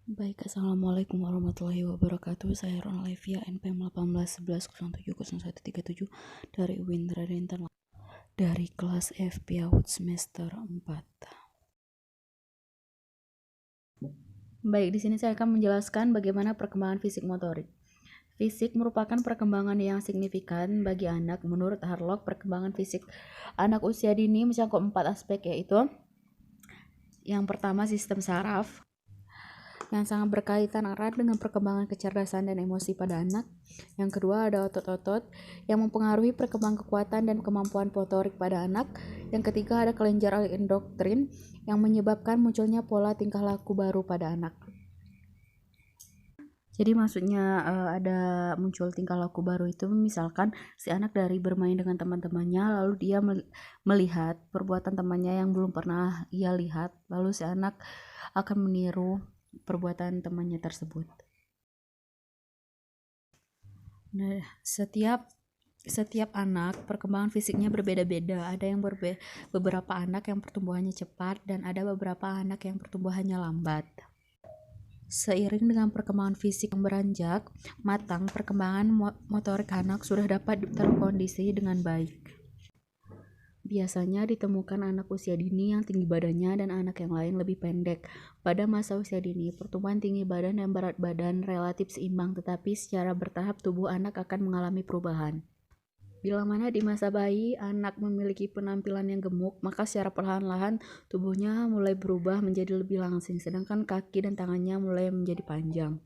Baik, Assalamualaikum warahmatullahi wabarakatuh. Saya Ron Levia, NPM 1811070137 dari UIN Radinten dari kelas F PAUD semester 4. Baik, di sini saya akan menjelaskan bagaimana perkembangan fisik motorik. Fisik merupakan perkembangan yang signifikan bagi anak. Menurut Harlock, perkembangan fisik anak usia dini mencakup 4 aspek, yaitu yang pertama sistem saraf, yang sangat berkaitan erat dengan perkembangan kecerdasan dan emosi pada anak. Yang kedua, ada otot-otot yang mempengaruhi perkembangan kekuatan dan kemampuan motorik pada anak. Yang ketiga, ada kelenjar endokrin yang menyebabkan munculnya pola tingkah laku baru pada anak. Jadi maksudnya ada muncul tingkah laku baru itu misalkan si anak dari bermain dengan teman-temannya, lalu dia melihat perbuatan temannya yang belum pernah ia lihat, lalu si anak akan meniru perbuatan temannya tersebut. Nah, setiap anak perkembangan fisiknya berbeda-beda. Ada yang beberapa anak yang pertumbuhannya cepat dan ada beberapa anak yang pertumbuhannya lambat. Seiring dengan perkembangan fisik yang beranjak matang, perkembangan motorik anak sudah dapat terkondisi dengan baik. Biasanya ditemukan anak usia dini yang tinggi badannya dan anak yang lain lebih pendek. Pada masa usia dini, pertumbuhan tinggi badan dan berat badan relatif seimbang, tetapi secara bertahap tubuh anak akan mengalami perubahan. Bila mana di masa bayi anak memiliki penampilan yang gemuk, maka secara perlahan-lahan tubuhnya mulai berubah menjadi lebih langsing, sedangkan kaki dan tangannya mulai menjadi panjang.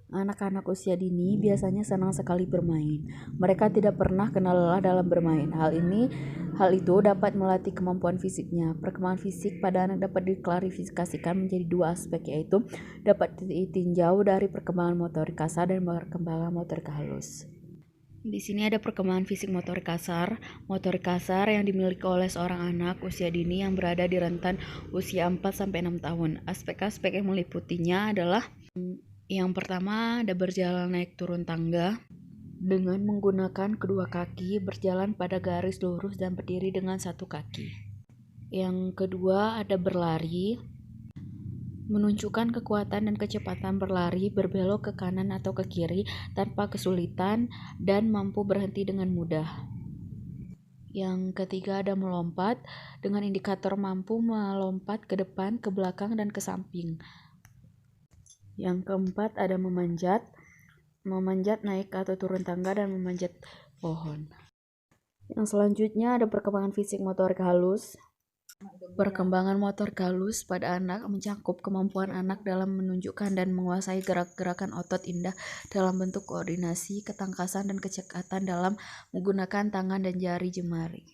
Anak-anak usia dini biasanya senang sekali bermain. Mereka tidak pernah kenal lelah dalam bermain. Hal itu dapat melatih kemampuan fisiknya. Perkembangan fisik pada anak dapat diklarifikasikan menjadi dua aspek, yaitu dapat ditinjau dari perkembangan motorik kasar dan perkembangan motorik halus. Di sini ada perkembangan fisik motorik kasar. Motorik kasar yang dimiliki oleh seorang anak usia dini yang berada di rentan usia 4-6 tahun. Aspek-aspek yang meliputinya adalah yang pertama, ada berjalan naik turun tangga dengan menggunakan kedua kaki, berjalan pada garis lurus dan berdiri dengan satu kaki. Yang kedua, ada berlari, menunjukkan kekuatan dan kecepatan berlari, berbelok ke kanan atau ke kiri tanpa kesulitan dan mampu berhenti dengan mudah. Yang ketiga, ada melompat dengan indikator mampu melompat ke depan, ke belakang, dan ke samping. Yang keempat, ada memanjat naik atau turun tangga dan memanjat pohon. Yang selanjutnya ada perkembangan fisik motorik halus. Perkembangan motorik halus pada anak mencakup kemampuan anak dalam menunjukkan dan menguasai gerak-gerakan otot indah dalam bentuk koordinasi, ketangkasan, dan kecekatan dalam menggunakan tangan dan jari jemari.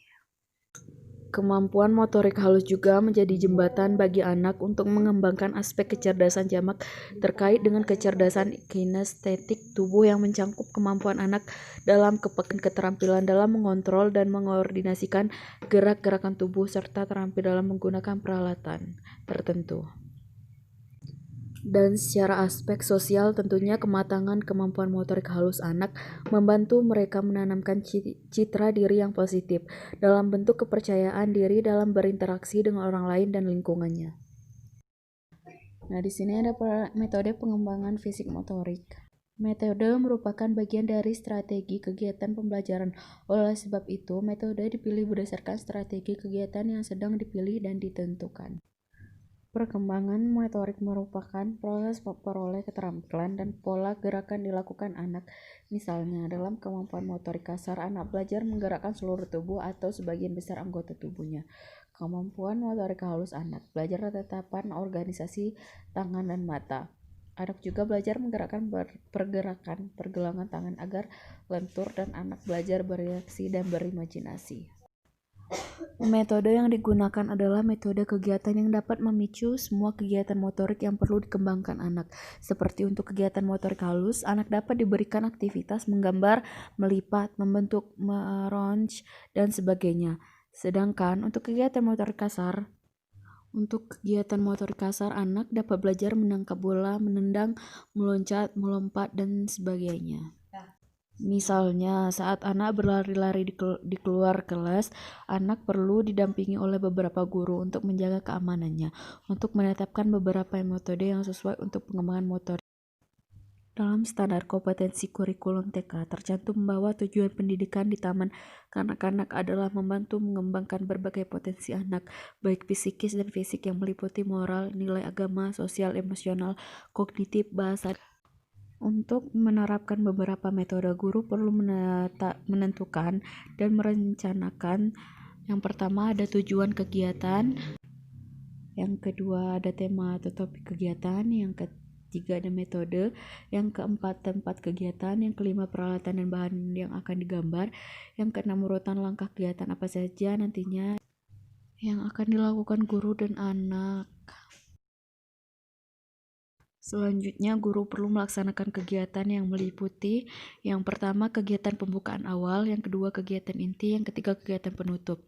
Kemampuan motorik halus juga menjadi jembatan bagi anak untuk mengembangkan aspek kecerdasan jamak terkait dengan kecerdasan kinestetik tubuh yang mencakup kemampuan anak dalam keterampilan dalam mengontrol dan mengkoordinasikan gerak-gerakan tubuh serta terampil dalam menggunakan peralatan tertentu. Dan secara aspek sosial tentunya kematangan kemampuan motorik halus anak membantu mereka menanamkan citra diri yang positif dalam bentuk kepercayaan diri dalam berinteraksi dengan orang lain dan lingkungannya. Nah, di sini ada metode pengembangan fisik motorik. Metode merupakan bagian dari strategi kegiatan pembelajaran. Oleh sebab itu, metode dipilih berdasarkan strategi kegiatan yang sedang dipilih dan ditentukan. Perkembangan motorik merupakan proses memperoleh keterampilan dan pola gerakan dilakukan anak. Misalnya, dalam kemampuan motorik kasar, anak belajar menggerakkan seluruh tubuh atau sebagian besar anggota tubuhnya. Kemampuan motorik halus anak, belajar tatapan organisasi tangan dan mata. Anak juga belajar menggerakkan pergelangan tangan agar lentur dan anak belajar bereaksi dan berimajinasi. Metode yang digunakan adalah metode kegiatan yang dapat memicu semua kegiatan motorik yang perlu dikembangkan anak. Seperti untuk kegiatan motorik halus, anak dapat diberikan aktivitas menggambar, melipat, membentuk, meronch, dan sebagainya. Sedangkan untuk kegiatan motorik kasar, anak dapat belajar menangkap bola, menendang, meloncat, melompat, dan sebagainya. Misalnya, saat anak berlari-lari di keluar kelas, anak perlu didampingi oleh beberapa guru untuk menjaga keamanannya, untuk menetapkan beberapa metode yang sesuai untuk pengembangan motor. Dalam standar kompetensi kurikulum TK, tercantum bahwa tujuan pendidikan di taman kanak-kanak adalah membantu mengembangkan berbagai potensi anak, baik psikis dan fisik yang meliputi moral, nilai agama, sosial, emosional, kognitif, bahasa. Untuk menerapkan beberapa metode, guru perlu menentukan dan merencanakan. Yang pertama ada tujuan kegiatan, yang kedua ada tema atau topik kegiatan, yang ketiga ada metode, yang keempat tempat kegiatan, yang kelima peralatan dan bahan yang akan digambar, yang keenam urutan langkah kegiatan apa saja nantinya yang akan dilakukan guru dan anak. Selanjutnya, guru perlu melaksanakan kegiatan yang meliputi yang pertama kegiatan pembukaan awal, yang kedua kegiatan inti, yang ketiga kegiatan penutup.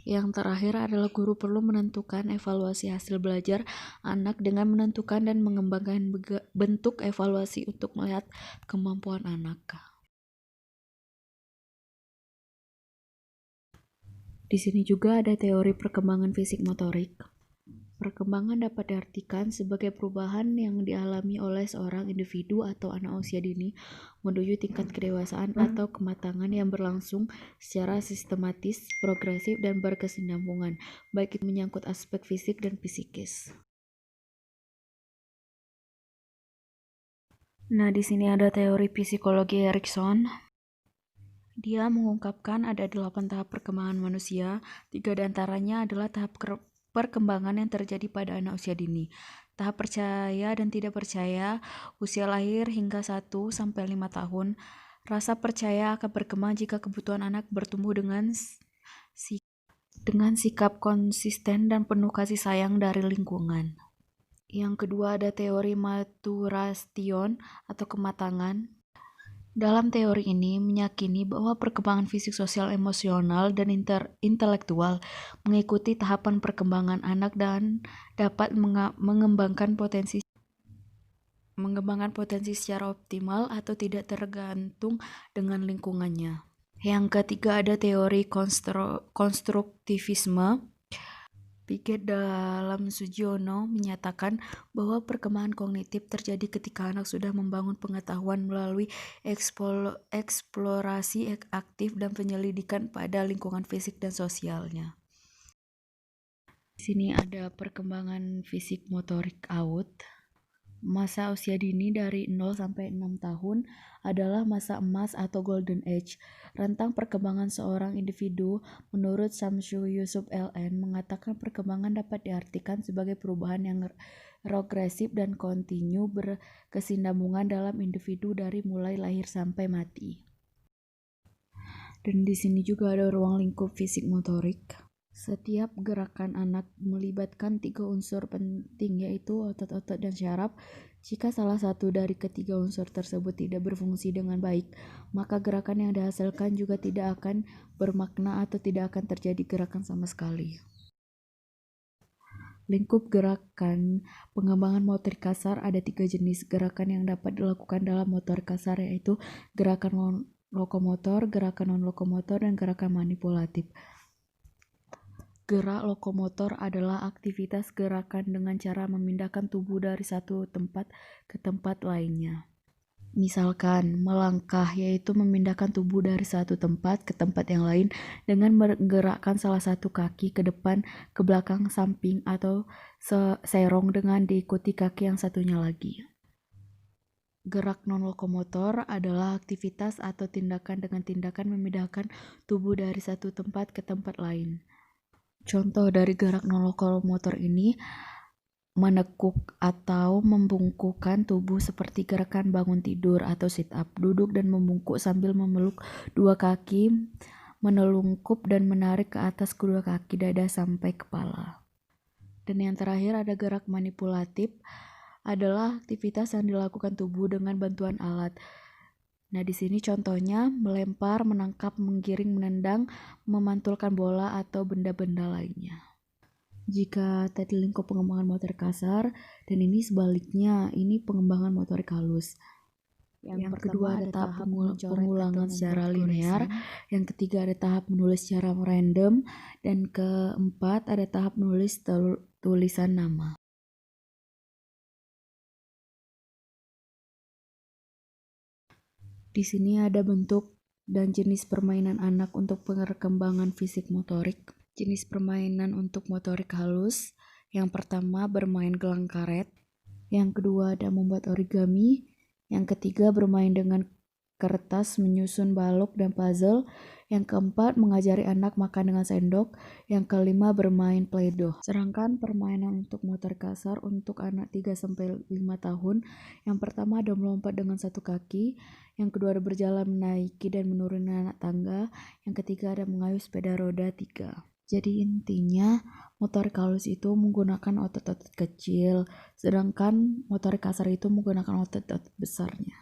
Yang terakhir adalah guru perlu menentukan evaluasi hasil belajar anak dengan menentukan dan mengembangkan bentuk evaluasi untuk melihat kemampuan anak. Di sini juga ada teori perkembangan fisik motorik. Perkembangan dapat diartikan sebagai perubahan yang dialami oleh seorang individu atau anak usia dini menuju tingkat kedewasaan atau kematangan yang berlangsung secara sistematis, progresif, dan berkesinambungan, baik itu menyangkut aspek fisik dan psikis. Nah, di sini ada teori psikologi Erikson. Dia mengungkapkan ada 8 tahap perkembangan manusia, 3 diantaranya adalah tahap perkembangan yang terjadi pada anak usia dini. Tahap percaya dan tidak percaya, usia lahir hingga 1-5 tahun. Rasa percaya akan berkembang jika kebutuhan anak bertumbuh dengan sikap konsisten dan penuh kasih sayang dari lingkungan. Yang kedua ada teori maturation atau kematangan. Dalam teori ini meyakini bahwa perkembangan fisik, sosial, emosional, dan intelektual mengikuti tahapan perkembangan anak dan dapat mengembangkan potensi secara optimal atau tidak tergantung dengan lingkungannya. Yang ketiga ada teori konstruktivisme. Piaget dalam Sugiono menyatakan bahwa perkembangan kognitif terjadi ketika anak sudah membangun pengetahuan melalui eksplorasi aktif dan penyelidikan pada lingkungan fisik dan sosialnya. Di sini ada perkembangan fisik motorik AUT. Masa usia dini dari 0-6 tahun adalah masa emas atau golden age. Rentang perkembangan seorang individu menurut Samsu Yusuf LN mengatakan perkembangan dapat diartikan sebagai perubahan yang progresif dan kontinu berkesinambungan dalam individu dari mulai lahir sampai mati. Dan di sini juga ada ruang lingkup fisik motorik. Setiap gerakan anak melibatkan 3 unsur penting, yaitu otot-otot dan syaraf. Jika salah satu dari ketiga unsur tersebut tidak berfungsi dengan baik, maka gerakan yang dihasilkan juga tidak akan bermakna atau tidak akan terjadi gerakan sama sekali. Lingkup gerakan pengembangan motorik kasar ada 3 jenis gerakan yang dapat dilakukan dalam motorik kasar, yaitu gerakan lokomotor, gerakan non-lokomotor, dan gerakan manipulatif. Gerak lokomotor adalah aktivitas gerakan dengan cara memindahkan tubuh dari satu tempat ke tempat lainnya. Misalkan melangkah, yaitu memindahkan tubuh dari satu tempat ke tempat yang lain dengan menggerakkan salah satu kaki ke depan, ke belakang, samping, atau serong dengan diikuti kaki yang satunya lagi. Gerak non-lokomotor adalah aktivitas atau tindakan dengan tindakan memindahkan tubuh dari satu tempat ke tempat lain. Contoh dari gerak non-lokomotor ini menekuk atau membungkukkan tubuh seperti gerakan bangun tidur atau sit up, duduk dan membungkuk sambil memeluk dua kaki, menelungkup dan menarik ke atas kedua kaki dada sampai kepala. Dan yang terakhir ada gerak manipulatif, adalah aktivitas yang dilakukan tubuh dengan bantuan alat. Nah, di sini contohnya melempar, menangkap, menggiring, menendang, memantulkan bola atau benda-benda lainnya. Jika tadi lingkup pengembangan motorik kasar, dan ini sebaliknya, ini pengembangan motorik halus. Yang kedua ada tahap pengulangan secara linear, yang ketiga ada tahap menulis secara random, dan keempat ada tahap menulis tulisan nama. Di sini ada bentuk dan jenis permainan anak untuk perkembangan fisik motorik. Jenis permainan untuk motorik halus, yang pertama bermain gelang karet, yang kedua ada membuat origami, yang ketiga bermain dengan kertas, menyusun balok dan puzzle, yang keempat mengajari anak makan dengan sendok, yang kelima bermain play-doh. Sedangkan permainan untuk motorik kasar untuk anak 3-5 tahun, yang pertama ada melompat dengan satu kaki, yang kedua ada berjalan menaiki dan menuruni anak tangga, yang ketiga ada mengayuh sepeda roda 3. Jadi intinya motorik halus itu menggunakan otot-otot kecil, sedangkan motorik kasar itu menggunakan otot-otot besarnya.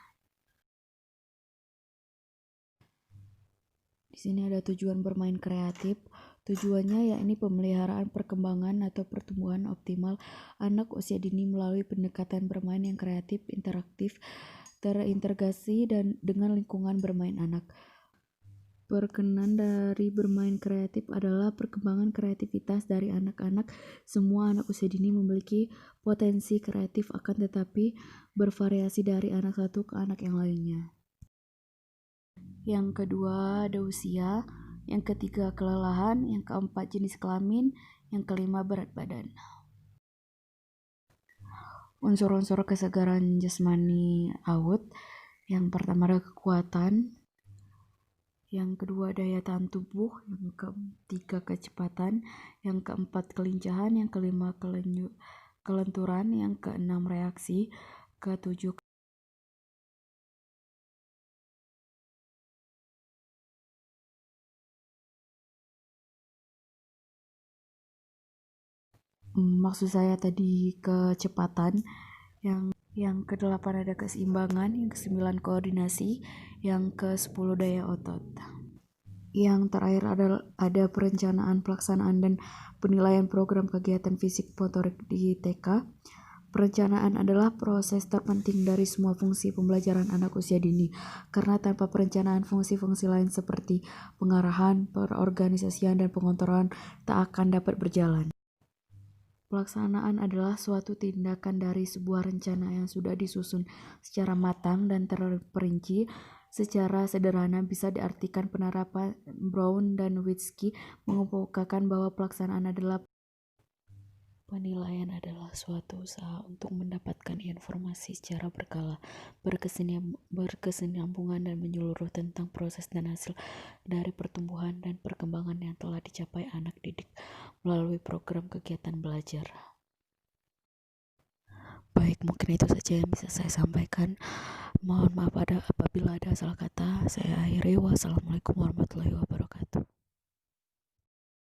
Di sini ada tujuan bermain kreatif. Tujuannya yakni pemeliharaan perkembangan atau pertumbuhan optimal anak usia dini melalui pendekatan bermain yang kreatif, interaktif, terintegrasi dan dengan lingkungan bermain anak. Perkenan dari bermain kreatif adalah perkembangan kreativitas dari anak-anak. Semua anak usia dini memiliki potensi kreatif, akan tetapi bervariasi dari anak satu ke anak yang lainnya. Yang kedua ada usia, yang ketiga kelelahan, yang keempat jenis kelamin, yang kelima berat badan. Unsur-unsur kesegaran jasmani AUD, yang pertama ada kekuatan, yang kedua daya tahan tubuh, yang ketiga kecepatan, yang keempat kelincahan, yang kelima kelenturan, yang keenam reaksi, ketujuh maksud saya tadi kecepatan, yang ke-8 ada keseimbangan, yang ke-9 koordinasi, yang ke-10 daya otot. Yang terakhir ada perencanaan, pelaksanaan, dan penilaian program kegiatan fisik motorik di TK. Perencanaan adalah proses terpenting dari semua fungsi pembelajaran anak usia dini, karena tanpa perencanaan fungsi-fungsi lain seperti pengarahan, perorganisasian, dan pengontrolan tak akan dapat berjalan. Pelaksanaan adalah suatu tindakan dari sebuah rencana yang sudah disusun secara matang dan terperinci. Secara sederhana bisa diartikan penerapan Brown dan Witzke mengemukakan bahwa pelaksanaan adalah penilaian adalah suatu usaha untuk mendapatkan informasi secara berkala, berkesinambungan dan menyeluruh tentang proses dan hasil dari pertumbuhan dan perkembangan yang telah dicapai anak didik melalui program kegiatan belajar. Baik, mungkin itu saja yang bisa saya sampaikan. Mohon maaf apabila ada salah kata. Saya akhiri. Wassalamualaikum warahmatullahi wabarakatuh.